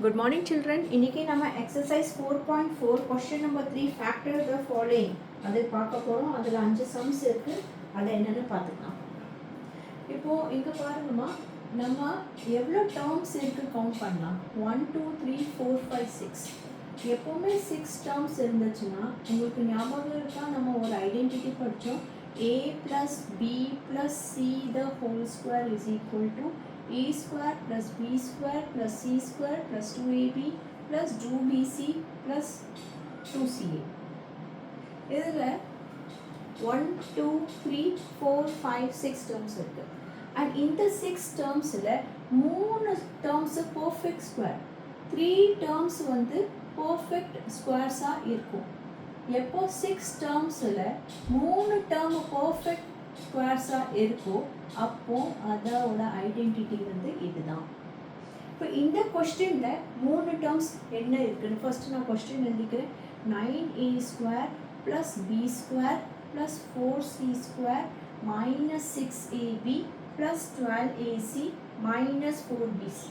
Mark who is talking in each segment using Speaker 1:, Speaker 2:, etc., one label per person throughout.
Speaker 1: Good morning children. இன்னைக்கு நம்ம exercise 4.4 question number 3 factor the following அது பார்க்க போறோம். அதுல 5 sums இருக்கு. அது என்னன்னு பார்த்துக்கலாம். இப்போ இங்க பாருங்கம்மா, நம்ம எவ்வளவு terms இருக்கு கவுண்ட் பண்ணலாம். 1 2 3 4 5 6. எப்பவுமே 6 terms இருந்துச்சுன்னா உங்களுக்கு ஞாபகம் இருக்கா, நம்ம ஒரு ஐடென்டிட்டி படிச்சோம். a plus b plus c the whole square is equal to a square plus b square plus c square plus 2ab plus 2bc plus 2ca. இதில் 1 2 3 4 5 6 terms இருக்கு. and இந்த 6 termsல 3 terms perfect square, 3 terms வந்து perfect squares-ஆ இருக்கும். எப்போ 6 termsல 3 term perfect squares-ஆ இருக்கோ அப்போ அதோட identity வந்து இதுதான். இப்போ இந்த கொஸ்டின்ல 3 terms என்ன இருக்குன்னு ஃபர்ஸ்ட் நான் கொஸ்டின் எழுதிக்கிறேன். 9a square plus b square plus 4c square minus 6ab plus 12ac minus 4bc.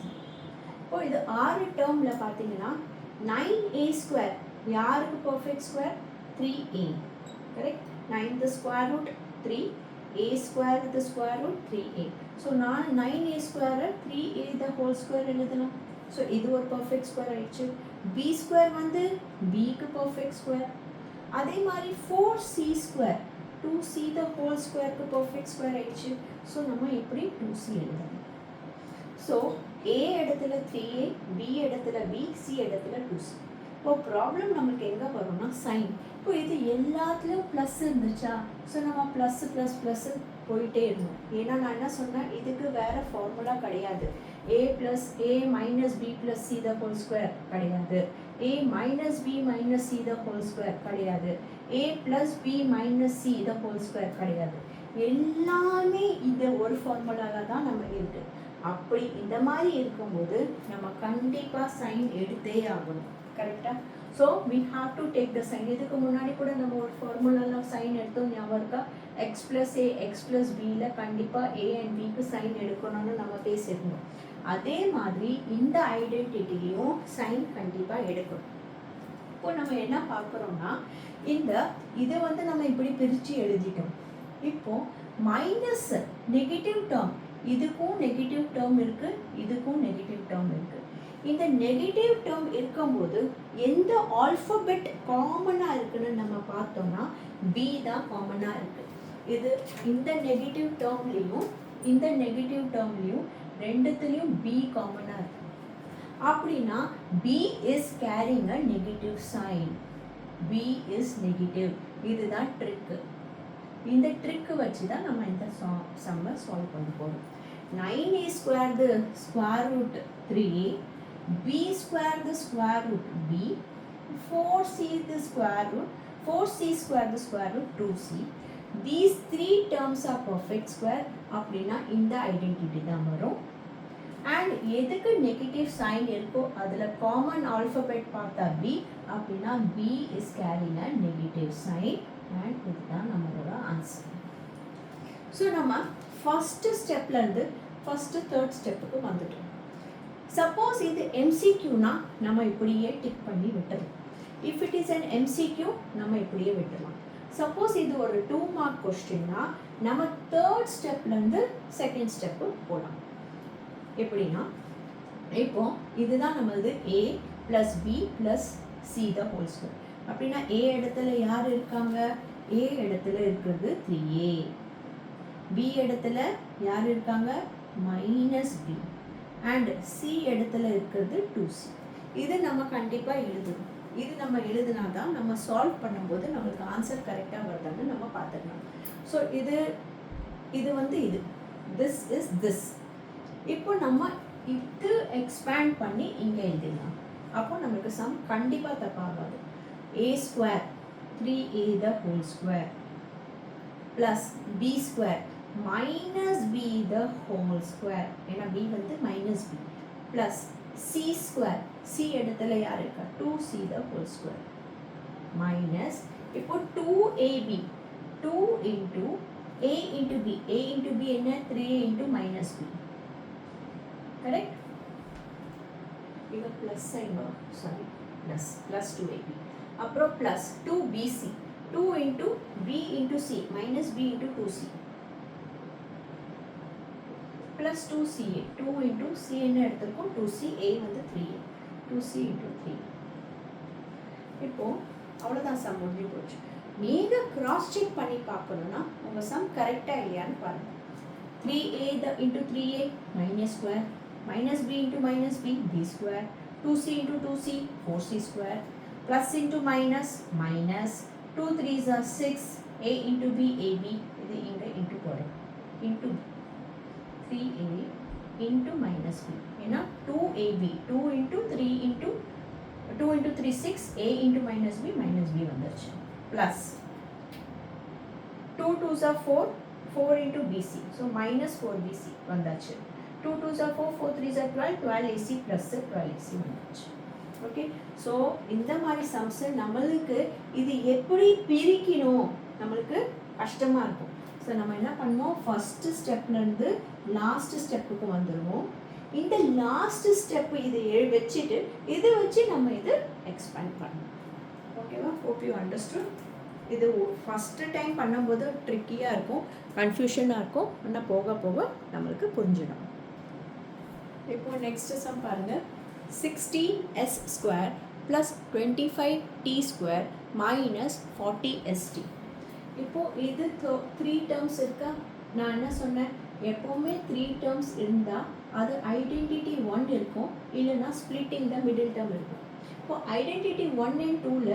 Speaker 1: இப்போ இது 6 டேர்ம்ல பார்த்தீங்கன்னா 9a square யாருக்கு perfect square? 3a. Correct. 9 the square root 3, a square the square root 3a. So நான் 9a square 3a the whole square எழுதலாம். So இது ஒரு perfect square ஆயிடுச்சு. b square வந்து bக்கு பர்ஃபெக்ட் ஸ்கொயர். அதே மாதிரி 4c square 2c the whole squareக்கு perfect square ஆயிடுச்சு. ஸோ நம்ம இப்படி 2c எழுதலாம். ஸோ a இடத்துல 3a, b இடத்துல b, c இடத்துல 2c. இப்போ ப்ராப்ளம் நமக்கு எங்கே வரும்னா சைன். இப்போ இது எல்லாத்துலேயும் ப்ளஸ் இருந்துச்சா, ஸோ நம்ம ப்ளஸ் ப்ளஸ் ப்ளஸ் போயிட்டே இருந்தோம். ஏன்னா நான் என்ன சொன்னேன், இதுக்கு வேறு ஃபார்முலா கிடையாது. a plus a minus b plus c the whole square கிடையாது. a minus b minus c the whole square கிடையாது. a plus b minus c the whole square கிடையாது. எல்லாமே இந்த ஒரு ஃபார்முலாவில் தான் நம்ம இருக்குது. அப்படி இந்த மாதிரி இருக்கும்போது நம்ம கண்டிப்பாக சைன் எடுத்தே ஆகணும். கரெக்டாக? So we have to take the sign. இதுக்கு முன்னாடி கூட நம்ம ஒரு ஃபார்முலாவில் சைன் எடுத்தோம், ஞாபகம் இருக்கா? X plus A X plus பியில் கண்டிப்பாக ஏ அண்ட் பிக்கு சைன் எடுக்கணும்னு நம்ம பேசியிருந்தோம். அதே மாதிரி இந்த ஐடென்டிட்டியும் சைன் கண்டிப்பாக எடுக்கணும். இப்போ நம்ம என்ன பார்க்குறோம்னா, இதை வந்து நம்ம இப்படி பிரித்து எழுதிட்டோம். இப்போ மைனஸ் நெகட்டிவ் டேர்ம், இதுக்கும் நெகட்டிவ் டேர்ம் இருக்கு, இதுக்கும் நெகட்டிவ் டேர்ம் இருக்கு. இந்த நெகட்டிவ் டேர்ம் இருக்கும்போது எந்த ஆல்ஃபபெட் காமனாக இருக்குன்னு நம்ம பார்த்தோம்னா பி தான் காமனாக இருக்கு. இது இந்த நெகட்டிவ் டேர்ம்லேயும் இந்த நெகட்டிவ் டேர்ம்லேயும் ரெண்டுத்துலேயும் பி காமனாக இருக்கு. அப்படின்னா B is carrying a negative sign. B is negative. இதுதான் ட்ரிக்கு. இந்த ட்ரிக்கு வச்சு தான் நம்ம இந்த சம்மை சால்வ் பண்ண போகிறோம். 9a square the square root 3a, b square the square root b, 4c the square root 4c square the square root 2c. These three terms are perfect square. அப்படின்னா இந்த identity தான் வரும். அண்ட் எதுக்கு negative sign இருக்கோ அதில் common alphabet பார்த்தா b, அப்படின்னா b is carrying a negative sign. And இதுதான் நம்மளோட ஆன்சர். ஸோ நம்ம ஃபஸ்ட்டு ஸ்டெப்லேருந்து ஃபஸ்ட்டு தேர்ட் ஸ்டெப்புக்கு வந்துட்டோம். சப்போஸ் இது எம்சிக்யூனா நம்ம இப்படியே டிக் பண்ணி விட்டுறலாம். If it is an MCQ நம்ம இப்படியே விட்டுடலாம். சப்போஸ் இது ஒரு 2 மார்க் கொஸ்டின்னா நம்ம தேர்ட் ஸ்டெப்லேருந்து செகண்ட் ஸ்டெப்பு போகலாம். எப்படின்னா, இப்போ இதுதான் நம்மளது a plus b plus c the whole square. அப்படின்னா a இடத்துல யார் இருக்காங்க? a இடத்துல இருக்கிறது 3a. b இடத்துல யார் இருக்காங்க? Minus b. அண்ட் c இடத்துல இருக்கிறது 2c. இது நம்ம கண்டிப்பாக எழுதணும். இது நம்ம எழுதினா தான் நம்ம சால்வ் பண்ணும்போது நம்மளுக்கு ஆன்சர் கரெக்டாக வருதுன்னு நம்ம பார்த்துக்கலாம். ஸோ இது வந்து இது திஸ் இஸ் திஸ். இப்போ நம்ம இது எக்ஸ்பேண்ட் பண்ணி இங்கே எழுதிடலாம். அப்போ நம்மளுக்கு சம் கண்டிப்பாக தப்பாகாது. a square 3a the whole square plus b square minus b the whole square, ஏன்னா b வந்து minus b, plus c square, c இடத்துல யார் இருக்கா? 2c the whole square minus, இப்போ 2ab 2 into a into b, a into b என்ன? 3a into minus b. Correct? இங்கே plus sine வரும், sorry plus 2ab. அப்புறம் plus 2bc, 2 into b into c minus b into 2c plus 2ca, 2 into c என்ன எடுத்திருக்கோம் 2c, a வந்து 3a, 2c into 3. இப்போ அவ்வளோதான் some முடிஞ்சு போச்சு. நீங்கள் கிராஸ் செக் பண்ணி பார்க்கணுன்னா உங்கள் சம் கரெக்டாக இல்லையான்னு பாருங்கள். 3a into 3a minus square minus b into minus b, b square, 2c into 2c, 4c square, plus into minus, minus 2 3s are 6, a into b, ab, இது இங்கே into போடு, into 3a into minus b, ஏன்னா 2ab, 2 into 3 into 2 into 3 6, a into minus b வந்துருச்சு, plus 2 2s are 4, 4 into bc, so minus 4bc வந்தாச்சு. 2 2s are 4, 4 3s are 12, 12ac plus 12ac வந்தாச்சு. Okay, so இந்த மாதிரி sums நம்மளுக்கு இது எப்படி பிரிக்கணும் நம்மளுக்கு கஷ்டமாக இருக்கும். ஸோ நம்ம என்ன பண்ணுவோம், ஃபஸ்ட்டு ஸ்டெப்லேருந்து லாஸ்ட் ஸ்டெப்புக்கு வந்துடுவோம். இந்த லாஸ்ட் ஸ்டெப்பு இதை வச்சுட்டு இதை வச்சு நம்ம இது எக்ஸ்பேண்ட் பண்ணணும். ஓகேவா, ஹோப் யூ அண்டர்ஸ்டுட். இது ஃபஸ்ட்டு டைம் பண்ணும்போது ட்ரிக்கியாக இருக்கும், கன்ஃபியூஷனாக இருக்கும், ஆனால் போக போக நம்மளுக்கு புரிஞ்சிடும். இப்போ நெக்ஸ்ட் சம் பாருங்கள். 16s square plus 25t square minus 40st. இப்போது இது 3 டேர்ம்ஸ் இருக்கா. நான் என்ன சொன்னேன், எப்போவுமே 3 டேர்ம்ஸ் இருந்தால் அது ஐடென்டிட்டி 1 இருக்கும், இல்லைன்னா ஸ்ப்ளிட்டிங் த மிடில் டேர்ம் இருக்கும். இப்போ identity 1 and 2ல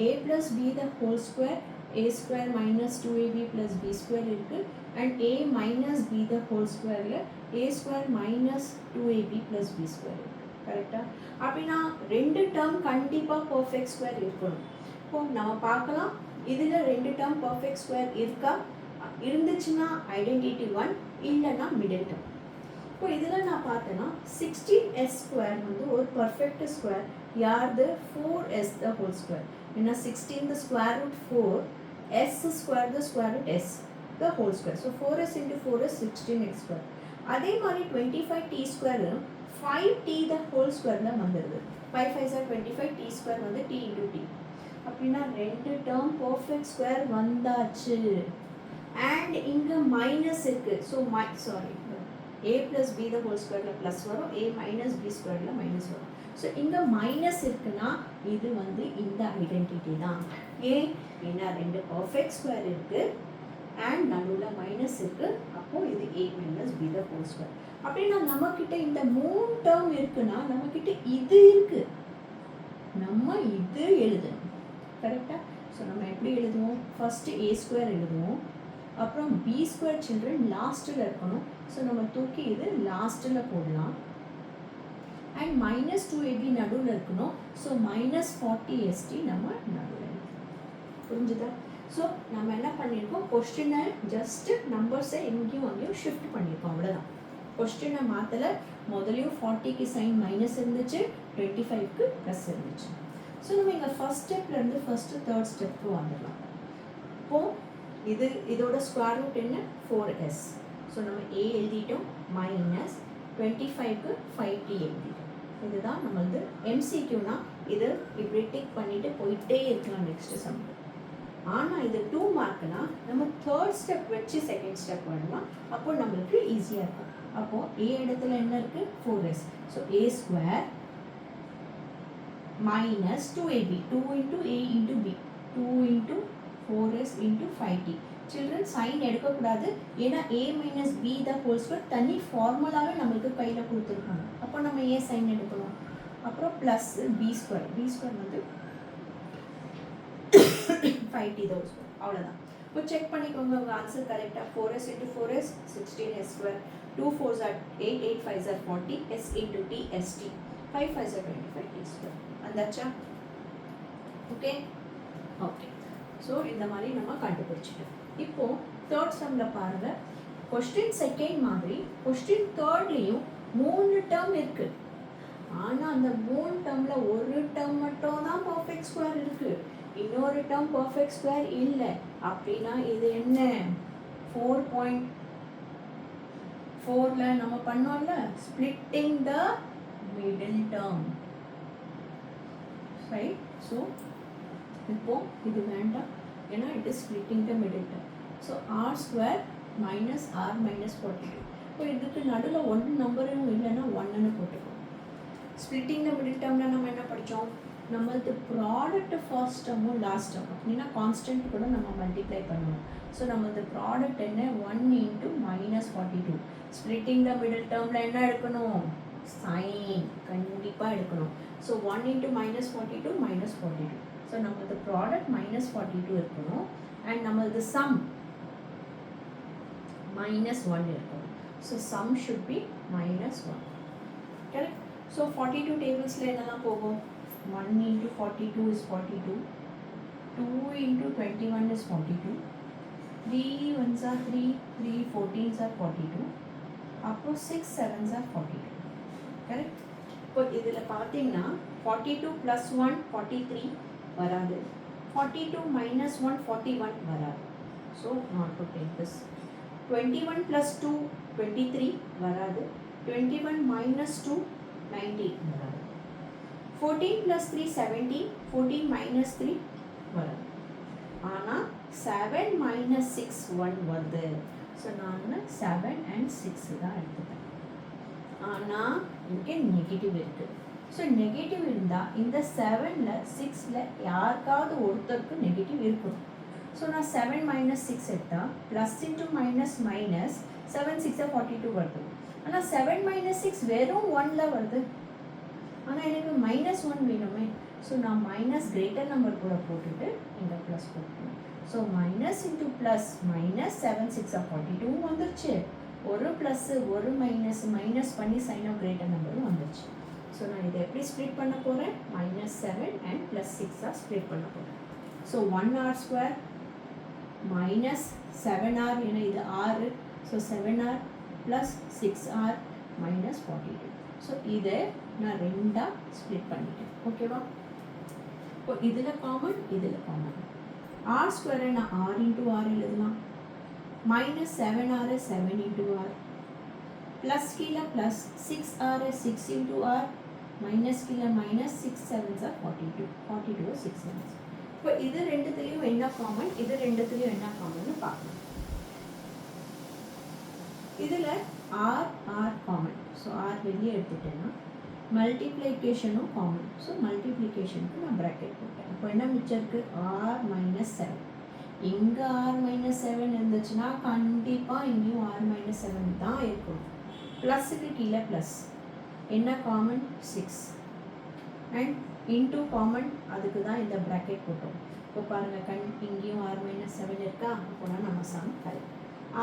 Speaker 1: a plus b the whole square, a square minus 2ab plus b square இருக்குது, and a minus b the whole squareல a square minus 2ab plus b square இருக்குது. கரெக்டாக? அப்படின்னா 2 term கண்டிப்பாக perfect square இருக்கணும். இப்போ நம்ம பார்க்கலாம், இதில் 2 டேர்ம் பர்ஃபெக்ட் ஸ்கொயர் இருக்கா, இருந்துச்சுன்னா ஐடென்டிட்டி 1, இல்லைன்னா மிடில் டேர்ம். இப்போ இதில் நான் பார்த்தேன்னா 16s ஸ்கொயர் வந்து ஒரு பர்ஃபெக்ட் ஸ்கொயர். யார்து? 4s the whole square. ஏன்னா 16 the square root 4, s square the square root s the whole square. So 4s into 4s 16x square. அதே மாதிரி 25t square 5t the whole square தான் வந்துடுது. 5 5s are 25, t square வந்து t into t. அப்படின்னா 2 term perfect square வந்தாச்சு. And இங்கே minus இருக்குது. So a plus b the whole square plus வரும், a minus b ஸ்கொயரில் மைனஸ் வரும். ஸோ இங்கே மைனஸ் இருக்குன்னா இது வந்து இந்த ஐடென்டிட்டி தான். ஏன்? ஏன்னா 2 பர்ஃபெக்ட் ஸ்கொயர் இருக்குது அண்ட் நடுவில் மைனஸ் இருக்குது. அப்போது இது a minus b the whole square. அப்படின்னா நம்மக்கிட்ட இந்த 3 டேர்ம் இருக்குன்னா நம்மக்கிட்ட இது இருக்குது, நம்ம இது எழுதணும். கரெக்டாக? ஸோ நம்ம எப்படி எழுதுவோம், ஃபஸ்ட்டு a ஸ்கொயர் எழுதுவோம், அப்புறம் b ஸ்கொயர் சில்ட்ரன் லாஸ்ட்டில் இருக்கணும். ஸோ நம்ம தூக்கி இது லாஸ்ட்டில் போடலாம். அண்ட் minus 2ab நடுவில் இருக்கணும். ஸோ minus 40st நம்ம நடுவில் எழுதணும். புரிஞ்சுதா? ஸோ நம்ம என்ன பண்ணியிருக்கோம், கொஸ்டினை ஜஸ்ட்டு நம்பர்ஸை எங்கேயும் அங்கேயும் ஷிஃப்ட் பண்ணியிருக்கோம், அவ்வளோதான். கொஸ்டினை மாற்றலை. முதலையும் 40க்கு சைன் மைனஸ் இருந்துச்சு, 25க்கு ப்ளஸ் இருந்துச்சு. ஸோ நம்ம இங்கே ஃபஸ்ட் ஸ்டெப்லேருந்து ஃபஸ்ட்டு தேர்ட் ஸ்டெப்புக்கு வந்துடலாம். இப்போது இதோட ஸ்கொயர் ரூட் என்ன, 4s. ஸோ நம்ம a எழுதிட்டோம், மைனஸ் 25க்கு 5t எழுதிட்டோம். இதுதான் நம்மளது MCQனா இது இப்படி டிக் பண்ணிவிட்டு போயிட்டே இருக்கலாம் நெக்ஸ்ட் சம். ஆனால் இது 2 மார்க்னா நம்ம தேர்ட் ஸ்டெப் வச்சு செகண்ட் ஸ்டெப் பண்ணலாம், அப்போ நம்மளுக்கு ஈஸியாக இருக்கும். அப்போது a இடத்துல என்ன இருக்குது, 4s. So a square minus 2ab, 2 into a into b, 2 into 4s into 5t. Children sign எடுக்கக்கூடாது, ஏன்னா a minus b the whole square தனி ஃபார்முலாவே நம்மளுக்கு கையில் கொடுத்துருக்காங்க. அப்போ நம்ம ஏன் சைன் எடுக்கணும். அப்புறம் plus b square, b square வந்து 5t the whole square. அவ்வளோதான். இப்போ செக் பண்ணிக்கோங்க உங்கள் ஆன்சர் கரெக்டாக. 4s into 4s 16s square, 2 4s are 8, 8 5s are 40, s into t st, 5 5s are 25t square. வந்தாச்சா? Okay okay. ஸோ இந்த மாதிரி நம்ம கண்டுபிடிச்சிட்டோம். இப்போது தேர்ட் சம்மில் பாருங்கள், கொஸ்டின் செகண்ட் மாதிரி கொஸ்டின் தேர்ட்லேயும் 3 டேர்ம் இருக்குது. ஆனால் அந்த 3 டேர்மில் ஒரு டேர்ம் மட்டும் தான் பர்ஃபெக்ட் ஸ்கொயர் இருக்குது, இன்னொரு டேர்ம் பர்ஃபெக்ட் ஸ்கொயர் இல்லை. அப்படின்னா இது என்ன, 4.4ல் நம்ம பண்ணோம்ல, splitting the middle term. Right. So இப்போது இது வேண்டாம், ஏன்னா it is splitting the middle term. So r square minus r minus 42. இப்போ இதுக்கு நடுவில் ஒன்று நம்பரும் இல்லைன்னா ஒன்றுன்னு போட்டுக்கோம். ஸ்ப்ளிட்டிங் த மிடில் டேர்மில் நம்ம என்ன படித்தோம், நம்மளுக்கு ப்ராடக்ட் ஃபர்ஸ்ட் டேர்மும் லாஸ்ட் டேர்மும் அப்படின்னா கான்ஸ்டன்ட் கூட நம்ம மல்டிப்ளை பண்ணுவோம். ஸோ நம்மளது ப்ராடக்ட் என்ன, 1 × -42. ஸ்ப்ளிட்டிங் த மிடில் டேர்மில் என்ன எடுக்கணும், சைன் கண்டிப்பாக எடுக்கணும். ஸோ 1 × -42 -42. ஸோ நம்மளது ப்ராடக்ட் -42 இருக்கணும் அண்ட் நம்மளது சம் -1 இருக்கணும். So sum should be -1. Correct. So 42 டேபிள்ஸில் என்னெல்லாம் போகும், 1 × 42 is 42, 2 × 21 is 42, 3 1s are 3, 3 14s are 42, அப்போ 6 7s are 42. கரெக்ட். இப்போ இதில் பார்த்தீங்கன்னா 42 + 1 43 வராது, 42 - 1 41 வராது. So not to take this. 21 + 2 23 வராது, 21 - 2 19 வராது. 14 + 3 17, 14 - 3 வராது. ஆனால் 7 - 6 1 வருது. ஸோ நான் 7 and 6 தான் எடுத்துப்பேன். ஆனால் இங்கே நெகட்டிவ் இருக்குது. ஸோ நெகட்டிவ் இருந்தால் இந்த 7ல் 6ல் யாருக்காவது ஒருத்தருக்கு நெகட்டிவ் இருக்கும். ஸோ நான் 7 - 6 எடுத்தால் ப்ளஸ் இன்ட்டு மைனஸ் மைனஸ் 7 6 42 வருது. ஆனால் 7 - 6 வெறும் 1ல் வருது. ஆனால் எனக்கு -1 வேணுமே. ஸோ நான் மைனஸ் கிரேட்டர் நம்பர் கூட போட்டுட்டு இங்கே ப்ளஸ் போட்டுக்கணும். So minus into plus minus 7 6 42 வந்துருச்சு. ஒரு ப்ளஸ்ஸு ஒரு மைனஸ் பண்ணி சைன் ஆஃப் கிரேட்டர் நம்பரும் வந்துருச்சு. ஸோ நான் இதை எப்படி ஸ்ப்ளிட் பண்ண போகிறேன், -7 and +6 ஸ்ப்ளிட் பண்ண போகிறேன். ஸோ 1r² -7r, ஏன்னா இது 6. So 7r + 6r -42. ஸோ இதை நான் 2ஆக ஸ்ப்ளிட் பண்ணிட்டேன். ஓகேவா. இப்போ இதில் காமன், இதில் காமன். r² நான் r × r எழுதலாம், -7r 7 × r, ப்ளஸ் கீழே ப்ளஸ் 6r 6 × r, மைனஸ் கீழே மைனஸ் 6 7s are 42, 42 6 7s. இப்போ இது ரெண்டுத்துலேயும் என்ன காமன், இது ரெண்டுத்துலேயும் என்ன காமன்னு பார்க்கணும். இதில் r காமன். ஸோ r வெளியே எடுத்துட்டேன்னா மல்டிப்ளிகேஷனும் காமன். ஸோ மல்டிப்ளிகேஷனுக்கு நான் ப்ராக்கெட் போட்டேன். இப்போ என்ன மிச்சம் இருக்குது, r - 7. இங்கே r - 7 இருந்துச்சுன்னா கண்டிப்பாக இங்கேயும் r - 7 தான் இருக்கும். ப்ளஸுக்கு கீழே ப்ளஸ், என்ன காமன் 6 அண்ட் இன்டூ காமன், அதுக்கு தான் இந்த ப்ராக்கெட் போட்டோம். இப்போ பாருங்கள் இங்கேயும் r - 7 இருக்கா, அப்போனா நம்ம சம் கரெக்ட்.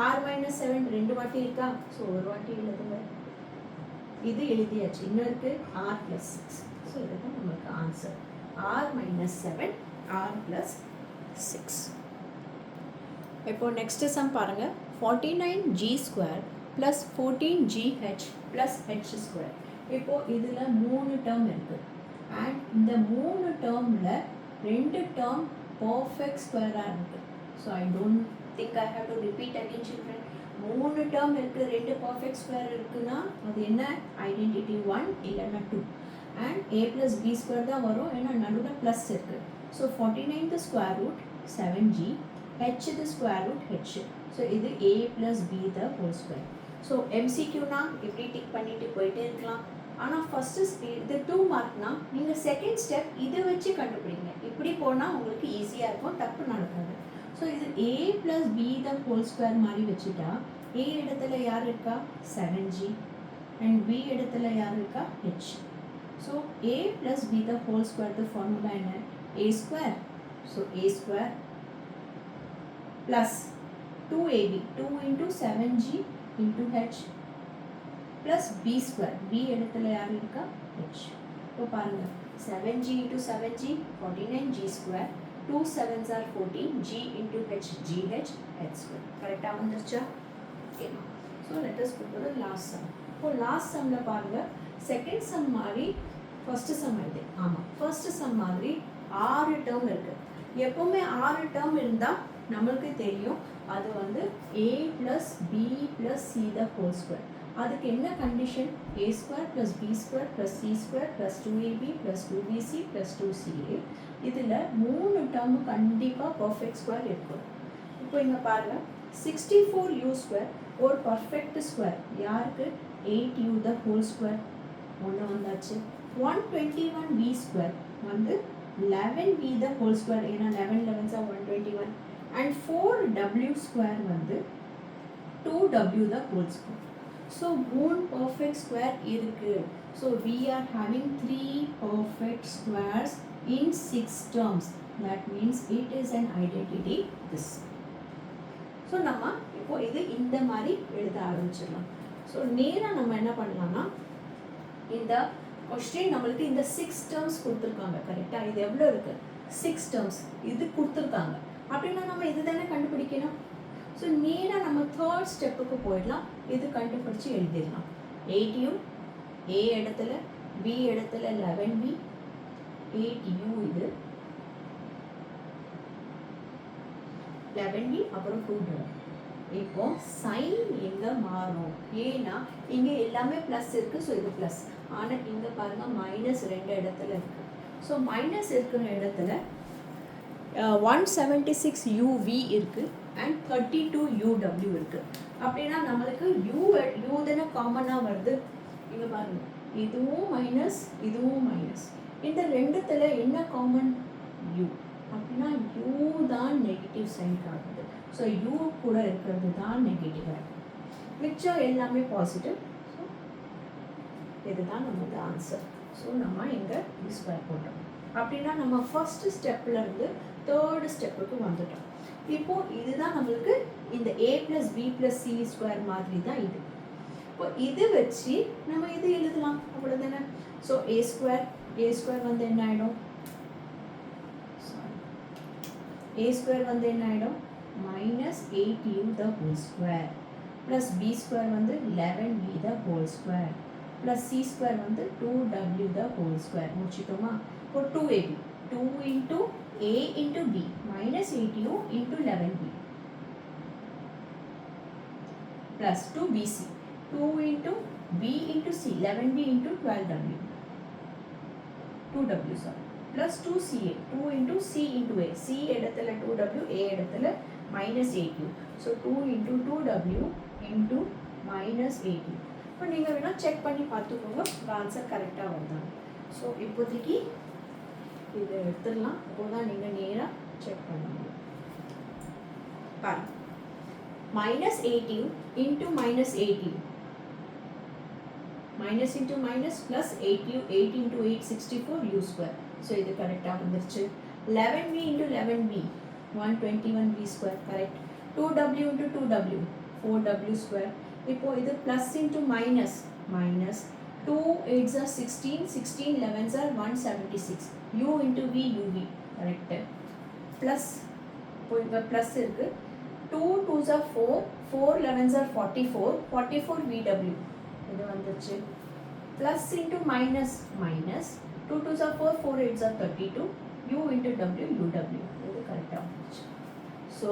Speaker 1: r - 7 2 வாட்டி இருக்கா, ஸோ ஒரு வாட்டி எழுதுங்க. இது எழுதியாச்சு, இன்னும் இருக்குது r + 6. ஸோ இதுதான் நம்மளுக்கு ஆன்சர், r - 7 r + 6. இப்போ நெக்ஸ்ட்டு சம் பாருங்கள், 49g² + 14gh + h². இப்போது இதில் 3 டேர்ம் இருக்குது அண்ட் இந்த 3 டேர்மில் 2 டேர்ம் பர்ஃபெக்ட் ஸ்கொயராக இருக்குது. So I don't think I have to repeat again children. 3 term இருக்குது, 2 பர்ஃபெக்ட் ஸ்கொயர் இருக்குன்னா அது என்ன, ஐடென்டிட்டி 1 இல்லைன்னா 2 அண்ட் a + b² தான் வரும், ஏன்னா நடுவில் ப்ளஸ் இருக்குது. So 49th square root 7g, h the square root h. So இது a + b the whole square. So MCQனா இப்படி டிக் பண்ணிட்டு போயிட்டே இருக்கலாம். ஆனால் ஃபஸ்ட்டு இது 2 மார்க்னா நீங்கள் செகண்ட் ஸ்டெப் இதை வச்சு கண்டுபிடிங்க. இப்படி போனால் உங்களுக்கு ஈஸியாக இருக்கும், தப்பு நடக்காது. ஸோ இது a + b the whole square மாதிரி வச்சுட்டா a இடத்துல யார் இருக்கா 7g அண்ட் b இடத்துல யார் இருக்கா h. So a + b the whole square the formula என்ன, a². So a² plus 2ab, 2 × 7g × h plus b². b இடத்துல யார் இருக்கா h. இப்போ பாருங்கள் 7g × 7g 49g², 2 7s are 14, g × h gh h². கரெக்டாக வந்துருச்சா. Okay. So let us go to the last sum. இப்போ last சம்மில் பாருங்கள், செகண்ட் சம் மாதிரி ஃபஸ்ட்டு சம் இது. ஆமாம், ஃபஸ்ட்டு சம் மாதிரி 6 டேர்ம் இருக்குது. எப்போவுமே 6 டேர்ம் இருந்தால் நம்மளுக்கு தெரியும் அது வந்து a + b + c the whole square. அதுக்கு என்ன condition? a square plus B square plus C square plus 2ab plus 2bc plus 2ca. இதில் 3 டேர்மு கண்டிப்பாக பர்ஃபெக்ட் ஸ்கொயர் இருக்கும். இப்போ இங்கே பாருங்கள், 64u ஸ்கொயர் ஒரு பர்ஃபெக்ட் ஸ்கொயர் யாருக்கு? 8u த ஹோல் ஸ்கொயர் ஒன்று வந்தாச்சு. 121v ஸ்கொயர் வந்து 11v த ஹோல் ஸ்கொயர், ஏன்னா 11 11s are 121. And 4w square வந்து 2w the whole square. So 3 perfect square இருக்கு. So we are having 3 perfect squares in 6 terms. That means it is an identity this. So நம்ம இப்போ இது இந்த மாதிரி எழுத ஆரம்பிச்சிடலாம். ஸோ நேராக நம்ம என்ன பண்ணலாம்னா, இந்த கொஸ்டின் நம்மளுக்கு இந்த 6 டேர்ம்ஸ் கொடுத்துருக்காங்க கரெக்டாக. இது எவ்வளோ இருக்குது? 6 டேர்ம்ஸ் இது கொடுத்துருக்காங்க. அப்படின்னா நம்ம இது தானே கண்டுபிடிக்கணும். ஸோ நேராக நம்ம தேர்ட் ஸ்டெப்புக்கு போயிடலாம். இது கண்டுபிடிச்சி எழுதிடலாம். 8u a இடத்துல, b இடத்துல 11b, 8u இது 11b அப்புறம் 2w. இப்போ சைன் எங்கே மாறும்? ஏன்னா இங்கே எல்லாமே ப்ளஸ் இருக்குது. ஸோ இது ப்ளஸ். ஆனால் இங்கே பாருங்கள் மைனஸ் 2 இடத்துல இருக்குது. ஸோ மைனஸ் இருக்கிற இடத்துல 176uv இருக்குது அண்ட் 32uw இருக்குது. அப்படின்னா நம்மளுக்கு u தானே காமனாக வருது. இங்கே பாருங்கள், இதுவும் மைனஸ் இதுவும் மைனஸ். இந்த ரெண்டுத்தில் என்ன காமன்? u. அப்படின்னா u தான் நெகட்டிவ் சைன் காட்டுது. ஸோ u கூட இருக்கிறது தான் நெகட்டிவாக இருக்குது. மிச்சம் எல்லாமே பாசிட்டிவ். ஸோ இதுதான் நம்மளோட ஆன்சர். ஸோ நம்ம இங்கே ஸ்கொயர் போட்டோம். அப்படின்னா நம்ம ஃபர்ஸ்ட் ஸ்டெப்லேருந்து தேர்டு ஸ்டெப்புக்கு வந்துட்டோம். இப்போது இதுதான் நம்மளுக்கு இந்த a plus B plus C square மாதிரி தான் இது. இப்போ இது வச்சு நம்ம இது எழுதலாம், அவ்வளோதானே. ஸோ a ஸ்கொயர் வந்து என்ன ஆகிடும்? a ஸ்கொயர் வந்து என்ன ஆகிடும்? மைனஸ் 8u த whole square plus b square வந்து 11b த whole square plus c square வந்து 2w த ஹோல் ஸ்கொயர். முடிச்சிட்டோமா? இப்போ 2ab 2 into a into b minus 8u into 11b plus 2bc 2 into b into c 11b into 12w 2w sorry plus 2ca 2 into c into a c இடத்துல 2w a இடத்துல minus 8u. so 2 into 2w into minus 8u. இப்போ நீங்கள் வேணால் check பண்ணி பார்த்துக்கோங்க answer கரெக்டாக வருதாங்க. So இப்போதைக்கு இதை எடுத்துடலாம். அப்போதான் நீங்கள் நேராக செக் பண்ண முடியும். பாருங்க, minus 8u into minus 8u minus into minus plus 8u 8 into 8 64u square. So இது கரெக்டாக வந்துருச்சு. 11b into 11b 121b square correct. 2w into 2w 4w square. இப்போது இது plus into minus minus 2 8s are 16 16 11s are 176 u into v uv correct plus இப்போ இங்க plus இருக்கு 2 2s are 4 4 11s are 44 44 vw இது வந்துச்சு plus into minus minus 2 2s are 4 4 8s are 32 u into w uw இது கரெக்டாக வந்துச்சு. So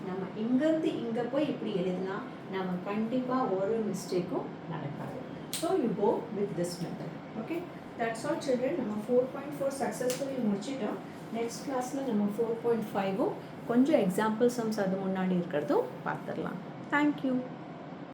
Speaker 1: நம்ம இங்கேருந்து இங்கே போய் இப்படி எழுதினா நம்ம கண்டிப்பாக ஒரு மிஸ்டேக்கும் நடக்காது. So you go with this method. Okay, that's all children. நம்ம 4.4 successfully முடிச்சிட்டோம். Next classல நம்ம 4.5 கொஞ்சம் example sums அது முன்னாடி இருக்கிறதும் பார்த்துடலாம். Thank you.